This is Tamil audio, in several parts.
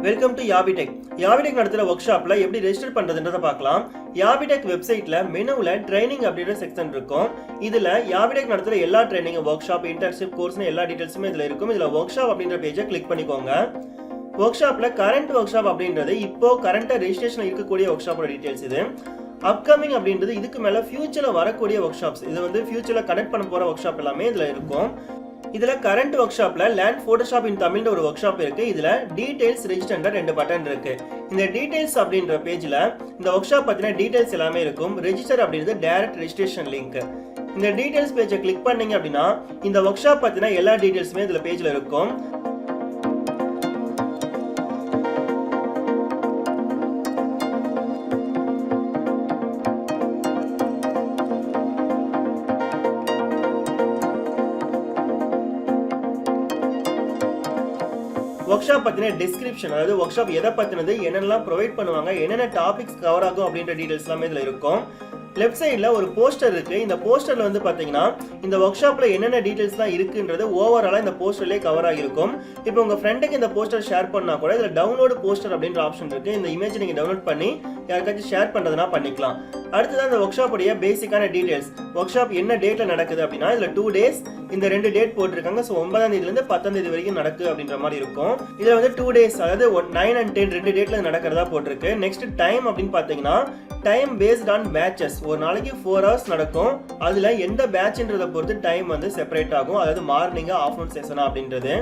Welcome to யாபிடெக். யாபிடெக் நடத்துகிற ஒர்க் ஷாப்பில் எப்படி ரெஜிஸ்டர் பண்ணுறதுன்றதை பார்க்கலாம். யாபிடெக் வெப்சைட்டில் மெனுவில் ட்ரைனிங் அப்படின்ற செக்ஷன் இருக்கும். இதில் யாபிடெக் நடத்துகிற எல்லா ட்ரைனிங், ஒர்க் ஷாப், இன்டர்ன்ஷிப், கோர்ஸ்னு எல்லா டீட்டெயில்ஸுமே இதில் இருக்கும். இதில் ஒர்க் ஷாப் அப்படின்ற பேஜை கிளிக் பண்ணிக்கோங்க. ஒர்க் ஷாப்பில் கரண்ட் ஒர்க் ஷாப் அப்படின்றது இப்போ கரண்ட்டாக ரெஜிஸ்ட்ரேஷன் இருக்கக்கூடிய ஒர்க் ஷாப்போட டீட்டெயில்ஸ். இது அப்கமிங் அப்படின்றது இதுக்கு மேலே ஃபியூச்சரில் வரக்கூடிய ஒர்க் ஷாப்ஸ். இது வந்து ஃபியூச்சரில் கனெக்ட் பண்ண போகிற ஒர்க் ஷாப் எல்லாமே இதில் இருக்கும். இதில் கரண்ட் ஒர்க் ஷாப்பில் லேண்ட் ஃபோட்டோஷாப் இன் தமிழ்ன்ற ஒரு ஒர்க் ஷாப் இருக்குது. இதில் டீடைல்ஸ் ரெஜிஸ்டர்ன்ற 2 பட்டன் இருக்குது. இந்த டீடைல்ஸ் அப்படின்ற பேஜில் இந்த ஒர்க் ஷாப் பற்றின டீடைல்ஸ் எல்லாமே இருக்கும். ரெஜிஸ்டர் அப்படின்றது டைரக்ட் ரெஜிஸ்ட்ரேஷன் லிங்க். இந்த டீடைல்ஸ் பேஜை கிளிக் பண்ணீங்க அப்படின்னா இந்த ஒர்க் ஷாப் பற்றின எல்லா டீடைல்ஸுமே இதில் பேஜில் இருக்கும். ஒர்க் ஷாப் பற்றின டிஸ்கிரிப்ஷன், அதாவது ஒர்க் ஷாப் எதை பற்றினது, என்னென்னலாம் ப்ரொவைட் பண்ணுவாங்க, என்னென்ன டாபிக்ஸ் கவர் ஆகும் அப்படின்ற டீடைல்ஸ் எல்லாமே இதில் இருக்கும். லெஃப்ட் சைடில் ஒரு போஸ்டர் இருக்குது. இந்த போஸ்டரில் வந்து பார்த்தீங்கன்னா இந்த ஒர்க் ஷாப்பில் என்னென்ன டீடைல்ஸ்லாம் இருக்குன்றது ஓவராலாக இந்த போஸ்டர்லேயே கவர் ஆகிருக்கும். இப்போ உங்கள் ஃப்ரெண்டுக்கு இந்த போஸ்டர் ஷேர் பண்ணால் கூட இதில் டவுன்லோடு போஸ்டர் அப்படின்ற ஆப்ஷன் இருக்குது. இந்த இமேஜ் நீங்கள் டவுன்லோட் பண்ணி யாருக்காச்சும் ஷேர் பண்ணுறதுனா பண்ணிக்கலாம். அடுத்ததான் இந்த ஒர்க் ஷாப்புடைய பேசிக்கான டீடைல்ஸ். ஒர்க் ஷாப் என்ன டேட்டில் நடக்குது அப்படின்னா இதில் 2 days, இந்த 2 டேட் போட்டிருக்காங்க. ஸோ 9ஆம் தேதியிலேருந்து 10ஆம் தேதி வரைக்கும் நடக்குது அப்படின்ற மாதிரி இருக்கும். இதில் வந்து 2 days, அதாவது 9 and 10 2 டேட்டில் நடக்கிறதா போட்டிருக்கு. நெக்ஸ்ட் டைம் அப்படின்னு பார்த்தீங்கன்னா டைம் பேஸ்ட் ஆன் பேட்சஸ். ஒரு நாளைக்கு 4 hours நடக்கும். அதில் எந்த பேட்ச்ன்றதை பொறுத்து டைம் வந்து செப்பரேட் ஆகும், அதாவது மார்னிங்கா ஆஃப்டர்நூன் செஷனா அப்படின்றது.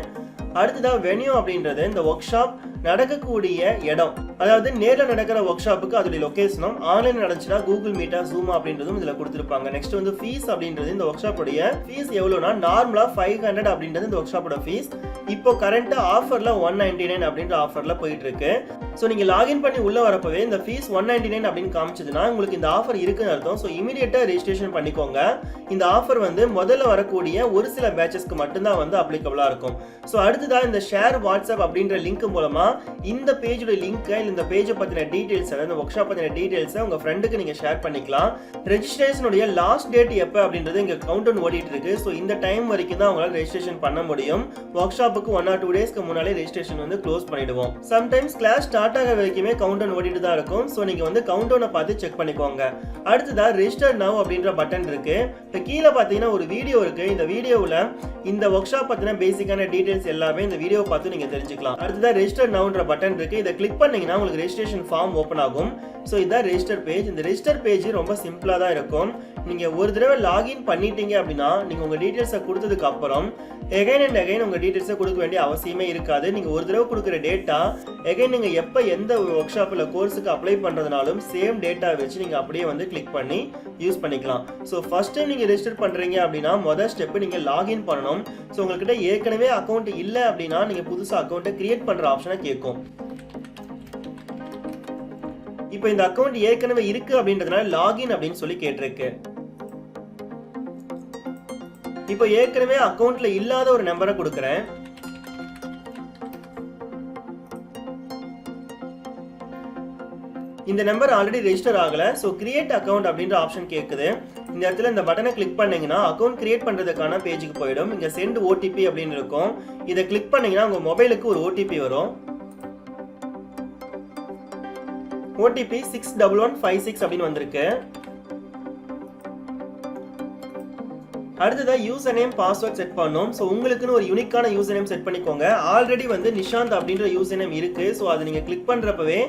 அடுத்ததான் வென்யூ அப்படின்றது இந்த ஒர்க் ஷாப் நடக்கக்கூடிய இடம், அதாவது நேரில் நடக்கிற ஒர்க் ஷாப்புக்கு அதோடைய லொகேஷனும், ஆன்லைன் நடந்துச்சுன்னா கூகுள் மீட்டா, ஜூமா அப்படின்றதும் இதில் கொடுத்துருப்பாங்க. நெக்ஸ்ட் வந்து ஃபீஸ் அப்படின்றது இந்த ஒர்க் ஷாப்புடைய ஃபீஸ் எவ்வளோனா நார்மலாக 500 அப்படின்றது இந்த ஒர்க் ஷாப்போட ஃபீஸ். இப்போ கரண்ட்டாக ஆஃபரில் 199 அப்படின்ற ஆஃபரில் போயிட்டு இருக்கு. ஸோ நீங்கள் லாகின் பண்ணி உள்ளே வரப்பவே இந்த ஃபீஸ் 199 அப்படின்னு காமிச்சதுன்னா உங்களுக்கு இந்த ஆஃபர் இருக்குன்னு அர்த்தம். ஸோ இமீடியட்டாக ரெஜிஸ்ட்ரேஷன் பண்ணிக்கோங்க. இந்த ஆஃபர் வந்து முதல்ல வரக்கூடிய ஒரு சில பேட்சஸ்க்கு மட்டும்தான் வந்து அப்ளிகபிளாக இருக்கும். ஸோ அடுத்ததான் இந்த ஷேர் வாட்ஸ்அப் அப்படின்ற லிங்க் மூலமாக இந்த பேஜோட லிங்கை, இந்த பேஜை பற்றின டீடைல்ஸ், அதாவது ஒர்க் ஷாப் பற்றின டீடைல்ஸை உங்கள் ஃப்ரெண்டுக்கு நீங்கள் ஷேர் பண்ணிக்கலாம். ரெஜிஸ்ட்ரேஷனுடைய லாஸ்ட் டேட் எப்போ அப்படின்றது இங்கே கவுண்ட் டவுன் ஓடிட்டு இருக்கு. ஸோ இந்த டைம் வரைக்கும் தான் உங்களால் ரெஜிஸ்ட்ரேஷன் பண்ண முடியும். ஒர்க் ஷாப்புக்கு 1 or 2 daysக்கு முன்னாலே ரெஜிஸ்ட்ரேஷன் வந்து க்ளோஸ் பண்ணிடுவோம். சம்டைம்ஸ் கிளாஸ் ஸ்டார்ட் ஆக வரைக்குமே கவுண்ட் டவுன் ஓடிட்டு தான் இருக்கும். ஸோ நீங்கள் வந்து கவுண்ட் டவுனை பார்த்து செக் பண்ணிக்கோங்க. அடுத்ததான் ரெஜிஸ்டர் நவ் அப்படின்ற பட்டன் இருக்கு. இப்போ கீழே பார்த்தீங்கன்னா ஒரு வீடியோ இருக்கு. இந்த வீடியோவில் இந்த ஒர்க் ஷாப் பற்றின பேசிக்கான டீடைல்ஸ் எல்லாமே இந்த வீடியோ பார்த்து நீங்கள் தெரிஞ்சுக்கலாம். அடுத்ததான் ரெஜிஸ்டர் நவ்ன்ற பட்டன் இருக்கு. இதை கிளிக் பண்ணீங்கன்னா உங்களுக்கு ரெஜிஸ்ட்ரேஷன் ஃபார்ம் ஓப்பன் ஆகும். ஸோ இதான் ரெஜிஸ்டர் பேஜ். இந்த ரெஜிஸ்டர் பேஜ் ரொம்ப சிம்பிளாக தான் இருக்கும். நீங்கள் ஒரு தடவை லாகின் பண்ணிட்டீங்க அப்படின்னா நீங்கள் உங்கள் டீட்டெயில்ஸை கொடுத்ததுக்கு அப்புறம் எகைன் அண்ட் எகைன் உங்கள் டீட்டெயில்ஸை கொடுக்க வேண்டிய அவசியமே இருக்காது. நீங்கள் ஒரு தடவை கொடுக்குற டேட்டா எகைன் நீங்கள் எப்போ எந்த ஒர்க் ஷாப்பில் கோர்ஸுக்கு அப்ளை பண்ணுறதுனாலும் சேம் டேட்டா வச்சு நீங்கள் அப்படியே வந்து கிளிக் பண்ணி யூஸ் பண்ணிக்கலாம். ஸோ ஃபர்ஸ்ட் டைம் நீங்கள் ரெஜிஸ்டர் பண்ணுறீங்க அப்படின்னா முதல் ஸ்டெப்பு நீங்கள் லாகின் பண்ணணும். ஸோ உங்கள்கிட்ட ஏற்கனவே அக்கௌண்ட் இல்லை அப்படின்னா நீங்கள் புதுசாக அக்கௌண்ட்டை கிரியேட் பண்ணுற ஆப்ஷனை கேட்கும். இப்போ இந்த அக்கௌண்ட் ஏற்கனவே இருக்கு அப்படின்றதுனால லாகின் அப்படின்னு சொல்லி கேட்டிருக்கு. இப்போ ஏற்கனவே அக்கௌண்ட்ல இல்லாத ஒரு நம்பரை கொடுக்குறேன். இந்த நம்பர் ஆல்ரெடி ரெஜிஸ்டர் ஆகல. ஸோ கிரியேட் அக்கௌண்ட் அப்படின்ற ஆப்ஷன் கேட்குது. இந்த இடத்துல இந்த பட்டனை கிளிக் பண்ணீங்கன்னா அக்கௌண்ட் கிரியேட் பண்றதுக்கான பேஜுக்கு போயிடும். இங்க சென்ட் ஓடிபி அப்படின்னு இருக்கும். இதை கிளிக் பண்ணீங்கன்னா உங்க மொபைலுக்கு ஒரு ஓடிபி வரும். ஓடிபி 61156 அப்படின்னு வந்திருக்கு. அடுத்ததான் யூசர் நேம், பாஸ்வேர்ட் செட் பண்ணோம். ஸோ உங்களுக்குன்னு ஒரு யூனிக்கான யூசர் நேம் செட் பண்ணிக்கோங்க. ஆல்ரெடி வந்து நிஷாந்த் அப்படின்ற யூசர் நேம் இருக்கு. ஸோ அதை நீங்கள் கிளிக் பண்ணுறப்பவே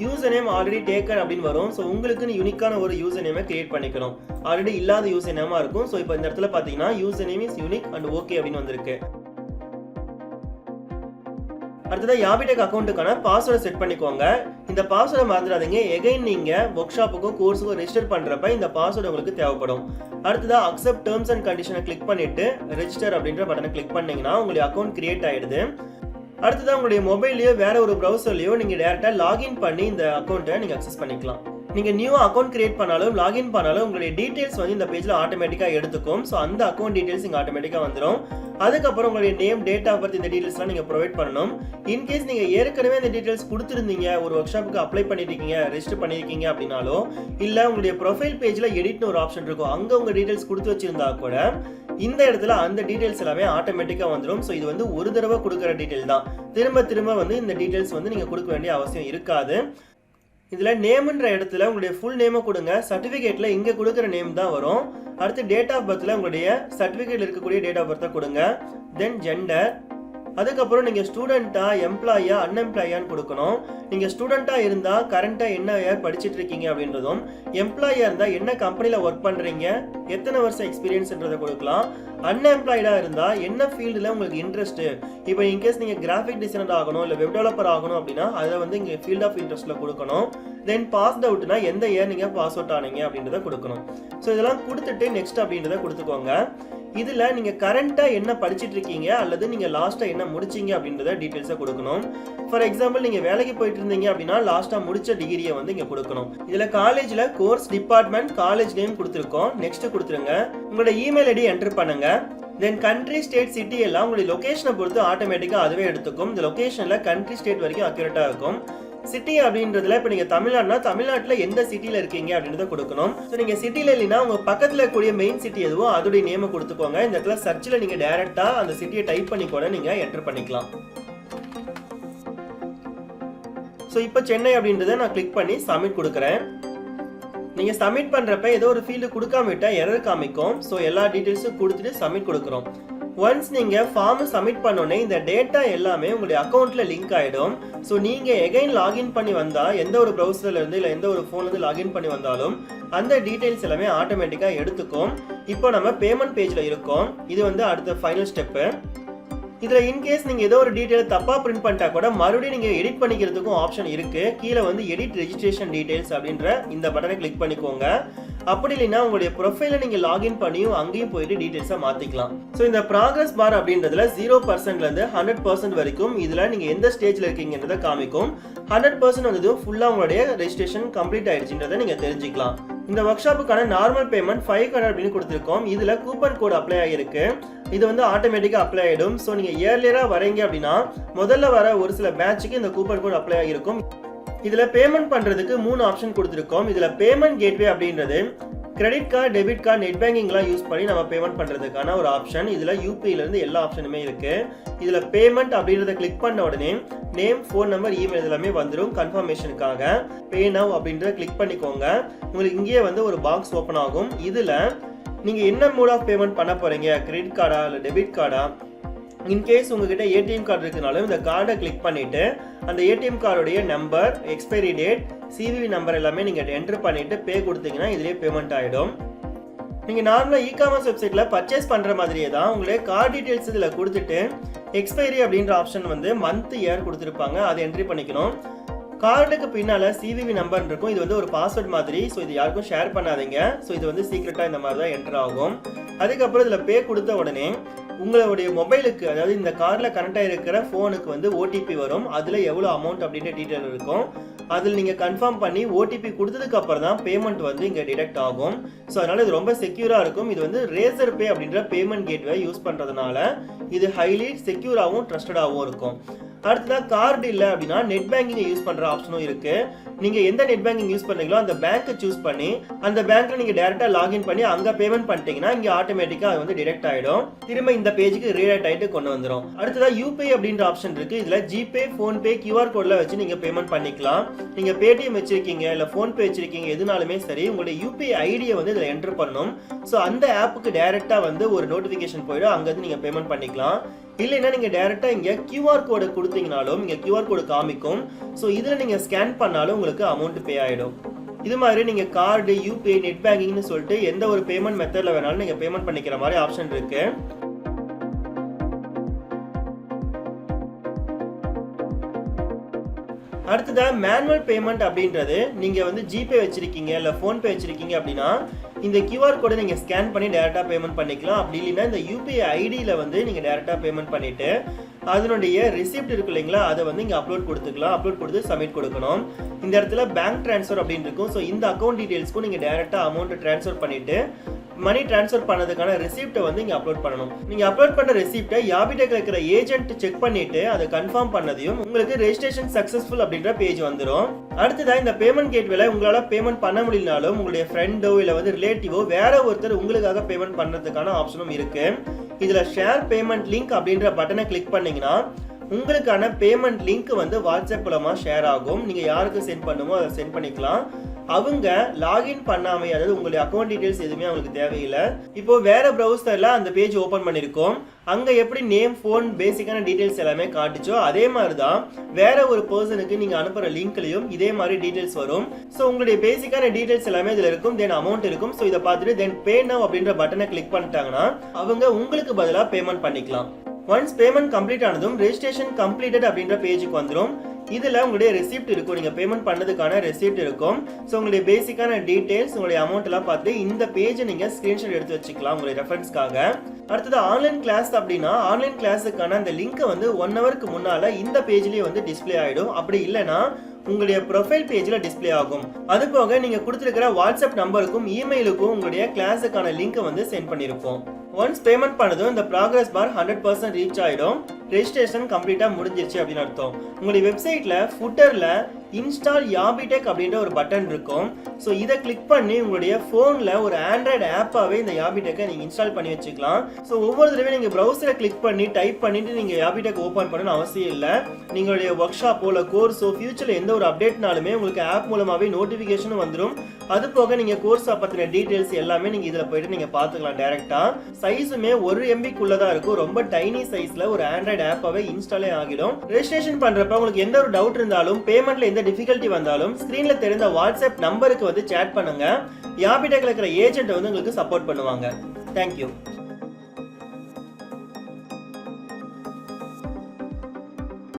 யூசர் நேம் ஆல்ரெடி டேக்கன் அப்படின்னு வரும். ஸோ உங்களுக்குன்னு யூனிக்கான ஒரு யூசர் நேமை கிரியேட் பண்ணிக்கணும். ஆல்ரெடி இல்லாத யூசர் நேமாக இருக்கும். ஸோ இப்போ இந்த இடத்துல பார்த்தீங்கன்னா user name is unique and okay அப்படின்னு வந்திருக்கு. அடுத்ததான் யாபிடெக் அக்கௌண்ட்டுக்கான பாஸ்வேர்டை செட் பண்ணிக்கோங்க. இந்த பாஸ்வேர்டை மறந்துடாதீங்க. எகைன் நீங்கள் ஒர்க் ஷாப்புக்கும் கோர்ஸுக்கும் ரெஜிஸ்டர் பண்ணுறப்ப இந்த பாஸ்வேர்டு உங்களுக்கு தேவைப்படும். அடுத்ததாக அக்செப்ட் டேர்ம்ஸ் அண்ட் கண்டிஷனை கிளிக் பண்ணிட்டு ரெஜிஸ்டர் அப்படின்ற பட்டனை கிளிக் பண்ணீங்கன்னா உங்களுடைய அக்கௌண்ட் கிரியேட் ஆயிடுது. அடுத்ததான் உங்களுடைய மொபைல்லையோ வேற ஒரு ப்ரௌசர்லையோ நீங்கள் டேரெக்டாக லாகின் பண்ணி இந்த அக்கௌண்ட்டை நீங்கள் அக்சஸ் பண்ணிக்கலாம். நீங்கள் நியூ அக்கௌண்ட் கிரியேட் பண்ணாலும் லாகின் பண்ணாலும் உங்களுடைய டீட்டெயில்ஸ் வந்து இந்த பேஜில் ஆட்டோமேட்டிக்காக எடுத்துக்கும். ஸோ அந்த அக்கௌண்ட் டீட்டெயில்ஸ் இங்கே ஆட்டோமேட்டிக்காக வந்துடும். அதுக்கப்புறம் உங்களுடைய நேம், டேட் ஆஃப் பர்த், இந்த டீட்டெயில்ஸ்லாம் நீங்கள் ப்ரொவைட் பண்ணணும். இன்கேஸ் நீங்கள் ஏற்கனவே இந்த டீட்டெயில்ஸ் கொடுத்துருந்தீங்க, ஒரு ஒர்க் ஷாப்புக்கு அப்ளை பண்ணியிருக்கீங்க, ரெஜிஸ்டர் பண்ணியிருக்கீங்க அப்படின்னாலோ, இல்லை உங்களுடைய ப்ரொஃபைல் பேஜில் எடிட்னு ஒரு ஆப்ஷன் இருக்கும், அங்கே உங்கள் டீட்டெயில்ஸ் கொடுத்து வச்சிருந்தா கூட இந்த இடத்துல அந்த டீட்டெயில்ஸ் எல்லாமே ஆட்டோமேட்டிக்காக வந்துடும். ஸோ இது வந்து ஒரு தடவை கொடுக்குற டீட்டெயில் தான். திரும்ப திரும்ப வந்து இந்த டீட்டெயில்ஸ் வந்து நீங்கள் கொடுக்க வேண்டிய அவசியம் இருக்காது. இதில் நேம்ன்ற இடத்துல உங்களுடைய ஃபுல் நேமை கொடுங்க. சர்டிஃபிகேட்டில் இங்கே கொடுக்குற நேம் தான் வரும். அடுத்து டேட் ஆஃப் பர்த்தில் உங்களுடைய சர்டிஃபிகேட்டில் இருக்கக்கூடிய டேட் ஆஃப் பர்த்தை கொடுங்க. தென் ஜெண்டர், அதுக்கப்புறம் நீங்கள் ஸ்டூடெண்ட்டாக, எம்ப்ளாயா, அன்எம்ப்ளாயான்னு கொடுக்கணும். நீங்கள் ஸ்டூடெண்ட்டாக இருந்தால் கரண்ட்டாக என்ன இயர் படிச்சுட்டு இருக்கீங்க அப்படின்றதும், எம்ப்ளாயாக இருந்தால் என்ன கம்பெனியில் ஒர்க் பண்ணுறீங்க, எத்தனை வருஷம் எக்ஸ்பீரியன்ஸ்ன்றதை கொடுக்கலாம். அன்எம்ப்ளாய்டாக இருந்தால் என்ன ஃபீல்டில் உங்களுக்கு இன்ட்ரெஸ்ட்டு, இப்போ இன்கேஸ் நீங்கள் கிராஃபிக் டிசைனர் ஆகணும் இல்லை வெப் டெவலப்பர் ஆகணும் அப்படின்னா அதை வந்து இங்கே ஃபீல்ட் ஆஃப் இன்ட்ரெஸ்ட்டில் கொடுக்கணும். தென் பாஸ் அவுட்னா எந்த இயர் நீங்கள் பாஸ் அவுட் ஆனீங்க அப்படின்றத கொடுக்கணும். ஸோ இதெல்லாம் கொடுத்துட்டு நெக்ஸ்ட் அப்படின்றத கொடுத்துக்கோங்க. இதில் நீங்கள் கரண்ட்டாக என்ன படிச்சுட்டு இருக்கீங்க அல்லது நீங்கள் லாஸ்ட்டாக என்ன முடிச்சிங்க அப்படின்றத டீட்டெயில்ஸை கொடுக்கணும். ஃபார் எக்ஸாம்பிள் நீங்கள் வேலைக்கு போயிட்டு இருந்தீங்க அப்படின்னா லாஸ்ட்டாக முடிச்ச டிகிரியை வந்து இங்கே கொடுக்கணும். இதில் காலேஜில் கோர்ஸ், டிபார்ட்மெண்ட், காலேஜ் நேம் கொடுத்துருக்கோம். நெக்ஸ்ட் கொடுத்துருங்க. உங்களோட இமெயில் ஐடி என்டர் பண்ணுங்க. தென் கண்ட்ரி, ஸ்டேட், சிட்டி எல்லாம் உங்களுடைய லொகேஷனை பொறுத்து ஆட்டோமேட்டிக்காக அதுவே எடுத்துக்கும். இந்த லொகேஷனில் கண்ட்ரி, ஸ்டேட் வரைக்கும் அக்யூரேட்டாக இருக்கும். சிட்டி அப்படின்றதுல இப்போ நீங்கள் தமிழ்நாடுனா தமிழ்நாட்டில் எந்த சிட்டியில் இருக்கீங்க அப்படின்றத கொடுக்கணும். ஸோ நீங்கள் சிட்டியில் இல்லைன்னா உங்கள் பக்கத்தில் இருக்கக்கூடிய மெயின் சிட்டி எதுவோ அதோடைய நேமை கொடுத்துக்கோங்க. இந்த இடத்துல சர்ச்சில் நீங்கள் டைரெக்டாக அந்த சிட்டியை டைப் பண்ணி கூட நீங்கள் என்டர் பண்ணிக்கலாம். ஸோ இப்போ சென்னை அப்படின்றத நான் கிளிக் பண்ணி சப்மிட் கொடுக்குறேன். நீங்கள் சப்மிட் பண்ணுறப்ப ஏதோ ஒரு ஃபீல்டு கொடுக்காம விட்டால் எரர் காமிக்கும். ஸோ எல்லா டீட்டெயில்ஸும் கொடுத்துட்டு சப்மிட் கொடுக்குறோம். ஒன்ஸ் நீங்கள் ஃபார்ம் சப்மிட் பண்ணோன்னே இந்த டேட்டா எல்லாமே உங்களுடைய அக்கௌண்ட்டில் லிங்க் ஆகிடும். ஸோ நீங்கள் எகைன் லாகின் பண்ணி வந்தால் எந்த ஒரு ப்ரௌசர்லேருந்து இல்லை எந்த ஒரு ஃபோன்லேருந்து லாகின் பண்ணி வந்தாலும் அந்த டீட்டெயில்ஸ் எல்லாமே ஆட்டோமேட்டிக்காக எடுத்துக்கும். இப்போ நம்ம பேமெண்ட் பேஜில் இருக்கோம். இது வந்து அடுத்த ஃபைனல் ஸ்டெப்பு. இதில் இன்கேஸ் நீங்கள் ஏதோ ஒரு டீட்டெயில் தப்பாக பிரிண்ட் பண்ணிட்டா கூட மறுபடியும் நீங்கள் எடிட் பண்ணிக்கிறதுக்கும் ஆப்ஷன் இருக்குது. கீழே வந்து எடிட் ரெஜிஸ்ட்ரேஷன் டீட்டெயில்ஸ் அப்படின்ற இந்த பட்டனை கிளிக் பண்ணிக்கோங்க. அப்படி இல்லைன்னா உங்களுடைய ப்ரொஃபைலை நீங்கள் லாகின் பண்ணியும் அங்கேயும் போயிட்டு டீட்டெயில்ஸை மாற்றிக்கலாம். ஸோ இந்த ப்ராக்ரஸ் பார் அப்படின்றதுல 0%லேருந்து 100% வரைக்கும் இதில் நீங்கள் எந்த ஸ்டேஜில் இருக்கீங்கன்றதை காமிக்கும். 100% வந்ததும் ஃபுல்லாக உங்களுடைய ரெஜிஸ்ட்ரேஷன் கம்ப்ளீட் ஆயிடுச்சுன்றதை நீங்கள் தெரிஞ்சுக்கலாம். இந்த ஒர்க் ஷாப்புக்கான நார்மல் பேமெண்ட் 500 அப்படின்னு கொடுத்துருக்கோம். இதில் கூப்பன் கோட் அப்ளை ஆகிருக்கு. இது வந்து ஆட்டோமேட்டிக்காக அப்ளை ஆகிடும். ஸோ நீங்கள் இயர்லியராக வரீங்க அப்படின்னா முதல்ல வர ஒரு சில பேட்சுக்கு இந்த கூப்பன் கோட் அப்ளை ஆகிருக்கும். இதில் பேமெண்ட் பண்ணுறதுக்கு 3 ஆப்ஷன் கொடுத்துருக்கோம். இதில் பேமெண்ட் கேட்வே அப்படின்றது credit card, debit card, net பேங்கிங்லாம் யூஸ் பண்ணி நம்ம பேமெண்ட் பண்ணுறதுக்கான ஒரு ஆப்ஷன். இதில் யூபிஐலேருந்து எல்லா ஆப்ஷனுமே இருக்குது. இதில் பேமெண்ட் அப்படின்றத கிளிக் பண்ண உடனே நேம், ஃபோன் நம்பர், இமெயில் எல்லாமே வந்துடும். கன்ஃபர்மேஷனுக்காக பே நவ் அப்படின்றத கிளிக் பண்ணிக்கோங்க. உங்களுக்கு இங்கேயே வந்து ஒரு பாக்ஸ் ஓப்பன் ஆகும். இதில் நீங்கள் என்ன மோட் ஆஃப் பேமெண்ட் பண்ண போகிறீங்க, கிரெடிட் கார்டா இல்லை டெபிட் கார்டா, இன்கேஸ் உங்ககிட்ட ஏடிஎம் கார்டு இருக்குனாலும் இந்த கார்டை கிளிக் பண்ணிவிட்டு அந்த ஏடிஎம் கார்டுடைய number, expiry date, CVV number எல்லாமே நீங்கள் என்டர் பண்ணிவிட்டு பே கொடுத்தீங்கன்னா இதிலே பேமெண்ட் ஆகிடும். நீங்கள் நார்மலாக இ-காமர்ஸ் வெப்சைட்டில் பர்ச்சேஸ் பண்ணுற மாதிரியே தான் உங்களுடைய கார்டு டீட்டெயில்ஸ் இதில் கொடுத்துட்டு எக்ஸ்பைரி அப்படின்ற ஆப்ஷன் வந்து மந்த், இயர் கொடுத்துருப்பாங்க. அதை என்ட்ரி பண்ணிக்கணும். கார்டுக்கு பின்னால் சிவிவி நம்பர் இருக்கும். இது வந்து ஒரு பாஸ்வேர்ட் மாதிரி. ஸோ இது யாருக்கும் ஷேர் பண்ணாதீங்க. ஸோ இது வந்து சீக்ரெட்டாக இந்த மாதிரி தான் என்டர் ஆகும். அதுக்கப்புறம் இதில் பே கொடுத்த உடனே உங்களுடைய மொபைலுக்கு, அதாவது இந்த கார்டில் கனெக்ட் ஆகிருக்கிற ஃபோனுக்கு வந்து ஓடிபி வரும். அதில் எவ்வளோ அமௌண்ட் அப்படின்ற டீட்டெயில் இருக்கும். அதில் நீங்கள் கன்ஃபார்ம் பண்ணி ஓடிபி கொடுத்ததுக்கு அப்புறம் தான் பேமெண்ட் வந்து இங்கே டிடெக்ட் ஆகும். ஸோ அதனால் இது ரொம்ப செக்யூராக இருக்கும். இது வந்து ரேசர் பே அப்படின்ற பேமெண்ட் கேட்வே யூஸ் பண்ணுறதுனால இது ஹைலி செக்யூராகவும் ட்ரஸ்டடாகவும் இருக்கும். அடுத்ததாக கார்டு இல்லை அப்படின்னா நெட் பேங்கிங்கை யூஸ் பண்ணுற ஆப்ஷனும் இருக்குது. நீங்கள் எந்த நெட் பேங்கிங் யூஸ் பண்ணுறீங்களோ அந்த பேங்க்கை சூஸ் பண்ணி அந்த பேங்க்கில் நீங்கள் டேரெக்டாக லாகின் பண்ணி அங்கே பேமெண்ட் பண்ணிட்டீங்கன்னா இங்கே ஆட்டோமேட்டிக்காக அது வந்து டிடெக்ட் ஆகிடும். திரும்ப இந்த பேஜுக்கு ரீடைரக்ட் ஆகிட்டு கொண்டு வந்துடும். அடுத்ததாக யூபிஐ அப்படின்ற ஆப்ஷன் இருக்குது. இதில் ஜிபே, ஃபோன்பே, கியூஆர் கோடில் வச்சு நீங்கள் பேமெண்ட் பண்ணிக்கலாம். நீங்கள் பேடிஎம் வச்சிருக்கீங்க இல்லை ஃபோன்பே வச்சிருக்கீங்க, எதுனாலுமே சரி உங்களுடைய யூபிஐ ஐடியை வந்து இதில் என்டர் பண்ணணும். ஸோ அந்த ஆப்புக்கு டேரெக்டாக வந்து ஒரு நோட்டிஃபிகேஷன் போயிடும். அங்கேருந்து நீங்கள் பேமெண்ட் பண்ணிக்கலாம். இல்லைன்னா நீங்கள் டேரெக்டாக இங்கே கியூஆர் கோடை கொடுத்தீங்கனாலும் இங்கே கியூஆர் கோடு காமிக்கும். ஸோ இதில் நீங்கள் ஸ்கேன் பண்ணாலும் உங்களுக்கு அமௌண்ட் பே ஆகிடும். இது மாதிரி நீங்கள் கார்டு, யூபிஐ, நெட் பேங்கிங்னு சொல்லிட்டு எந்த ஒரு பேமெண்ட் மெத்தடில் வேணாலும் நீங்கள் பேமெண்ட் பண்ணிக்கிற மாதிரி ஆப்ஷன் இருக்குது. அடுத்ததாக மேனுவல் பேமெண்ட் அப்படின்றது நீங்கள் வந்து ஜிபே வச்சுருக்கீங்க இல்லை ஃபோன்பே வச்சுருக்கீங்க அப்படின்னா இந்த கியூஆர் கோடை நீங்கள் ஸ்கேன் பண்ணி டேரெக்டாக பேமெண்ட் பண்ணிக்கலாம். அப்படி இல்லைன்னா இந்த யூபிஐ ஐடியில் வந்து நீங்கள் டேரெக்டாக பேமெண்ட் பண்ணிவிட்டு அதனுடைய ரிசிப்ட் இருக்கு இல்லைங்களா, அதை வந்து இங்கே அப்லோட் கொடுத்துக்கலாம். அப்லோட் கொடுத்து சப்மிட் கொடுக்கணும். இந்த இடத்துல பேங்க் ட்ரான்ஸ்ஃபர் அப்படின்னு இருக்கும். ஸோ இந்த அக்கௌண்ட் டீடைல்ஸ்க்கும் நீங்கள் டேரெக்டாக அமௌண்ட் ட்ரான்ஸ்ஃபர் பண்ணிட்டு மணி ட்ரான்ஸ்ஃபர் பண்ணதுக்கான ரெசிப்ட்டை வந்து இங்கே அப்லோட் பண்ணணும். நீங்கள் அப்லோட் பண்ணுற ரெசிப்ட்டை யாபிடெக்ல இருக்கிற ஏஜென்ட் செக் பண்ணிட்டு அதை கன்ஃபார்ம் பண்ணதையும் உங்களுக்கு ரெஜிஸ்ட்ரேஷன் சக்ஸஸ்ஃபுல் அப்படின்ற பேஜ் வந்துடும். அடுத்ததான் இந்த பேமெண்ட் கேட்வேல உங்களால் பேமெண்ட் பண்ண முடியலனாலும் உங்களுடைய ஃப்ரெண்டோ இல்லை வந்து ரிலேட்டிவோ வேற ஒருத்தர் உங்களுக்காக பேமெண்ட் பண்ணுறதுக்கான ஆப்ஷனும் இருக்கு. இதில் ஷேர் பேமெண்ட் லிங்க் அப்படின்ற பட்டனை கிளிக் பண்ணீங்கன்னா உங்களுக்கான பேமெண்ட் லிங்க் வந்து வாட்ஸ்அப் மூலமா ஷேர் ஆகும். நீங்க யாருக்கு சென்ட் பண்ணுமோ அதை சென்ட் பண்ணிக்கலாம். அவங்க லாகின் பண்ணாம, அதாவது உங்களுடைய அக்கௌண்ட் டீடைல்ஸ் எதுவுமே அவங்களுக்கு தேவையில்லை. இப்போ வேற ப்ரௌசர்ல அந்த பேஜ் ஓபன் பண்ணிருக்கோம். அங்க எப்படி நேம், ஃபோன், பேசிக்கான டீடைல்ஸ் எல்லாமே காட்டுச்சோ அதே மாதிரி தான் வேற ஒரு பர்சனுக்கு நீங்க அனுப்புற லிங்க்லயும் இதே மாதிரி டீடைல்ஸ் வரும். ஸோ உங்களுடைய பேசிக்கான டீடைல்ஸ் எல்லாமே இதுல இருக்கும். தென் அமௌண்ட் இருக்கும். ஸோ இதை பார்த்துட்டு தென் பே நவ் அப்படின்ற பட்டனை கிளிக் பண்ணிட்டாங்கன்னா அவங்க உங்களுக்கு பதிலாக பேமெண்ட் பண்ணிக்கலாம். ஒன்ஸ் பேமெண்ட் கம்ப்ளீட் ஆனதும் ரெஜிஸ்ட்ரேஷன் கம்ப்ளீட்டட் அப்படின்ற பேஜுக்கு வந்துடும். இதில் உங்களுடைய ரெசிப்ட் இருக்கும். நீங்கள் பேமெண்ட் பண்ணதுக்கான ரெசிப்ட் இருக்கும். ஸோ உங்களுடைய பேசிக்கான டீடைல்ஸ், உங்களுடைய அமௌண்ட் எல்லாம் பார்த்து இந்த பேஜை நீங்கள் ஸ்க்ரீன்ஷாட் எடுத்து வச்சுக்கலாம் உங்களுடைய ரெஃபரன்ஸ்க்காக. அடுத்தது ஆன்லைன் கிளாஸ் அப்படின்னா ஆன்லைன் கிளாஸுக்கான அந்த லிங்கை வந்து 1 ஹவருக்கு முன்னால் இந்த பேஜ்லேயே வந்து டிஸ்பிளே ஆகிடும். அப்படி இல்லைன்னா உங்களுடைய ப்ரொஃபைல் பேஜில் டிஸ்பிளே ஆகும். அது போக நீங்கள் கொடுத்துருக்கிற வாட்ஸ்அப் நம்பருக்கும் இமெயிலுக்கும் உங்களுடைய கிளாஸுக்கான லிங்கை வந்து சென்ட் பண்ணியிருப்போம். ஒன்ஸ் பேமெண்ட் பண்ணதும் இந்த ப்ராக்ரஸ் பார் 100% ரீச் ஆகிடும். ரெஜிஸ்ட்ரேஷன் கம்ப்ளீட்டாக முடிஞ்சிருச்சு அப்படின்னு அர்த்தம். உங்களுடைய வெப்சைட்டில் ஃபுட்டரில் இன்ஸ்டால் யாபிடெக் அப்படின்ற ஒரு பட்டன் இருக்கும். ஸோ இதை கிளிக் பண்ணி உங்களுடைய ஃபோனில் ஒரு ஆண்ட்ராய்டு ஆப்பாகவே இந்த யாபிடெக்கை நீங்கள் இன்ஸ்டால் பண்ணி வச்சுக்கலாம். ஸோ ஒவ்வொரு தடவையும் நீங்கள் ப்ரௌசரை கிளிக் பண்ணி டைப் பண்ணிட்டு நீங்கள் யாபிடெக் ஓப்பன் பண்ணணும்னு அவசியம் இல்லை. நீங்களுடைய ஒர்க் ஷாப்போ இல்லை கோர்ஸோ ஃபியூச்சரில் எந்த ஒரு அப்டேட்னாலுமே உங்களுக்கு ஆப் மூலமாகவே நோட்டிஃபிகேஷனும் வந்துடும். அது போக நீங்கள் கோர்ஸை பற்றின டீட்டெயில்ஸ் எல்லாமே நீங்கள் இதில் போயிட்டு நீங்கள் பார்த்துக்கலாம் டேரெக்டாக. சைஸுமே 1 MB தான் இருக்கும். ரொம்ப டைனி சைஸில் ஒரு ஆண்ட்ராய்டு ஆப்பாகவே இன்ஸ்டாலே ஆகிடும். ரெஜிஸ்ட்ரேஷன் பண்ணுறப்ப உங்களுக்கு எந்த ஒரு டவுட் இருந்தாலும், பேமெண்ட்டில் எந்த டிஃபிகல்ட்டி வந்தாலும் ஸ்க்ரீன்ல தெரிந்த வாட்ஸ்அப் நம்பருக்கு வந்து சேட் பண்ணுங்க. யாபிடெக்ல இருக்கிற ஏஜென்ட் வந்து உங்களுக்கு சப்போர்ட் பண்ணுவாங்க. தேங்க்யூ.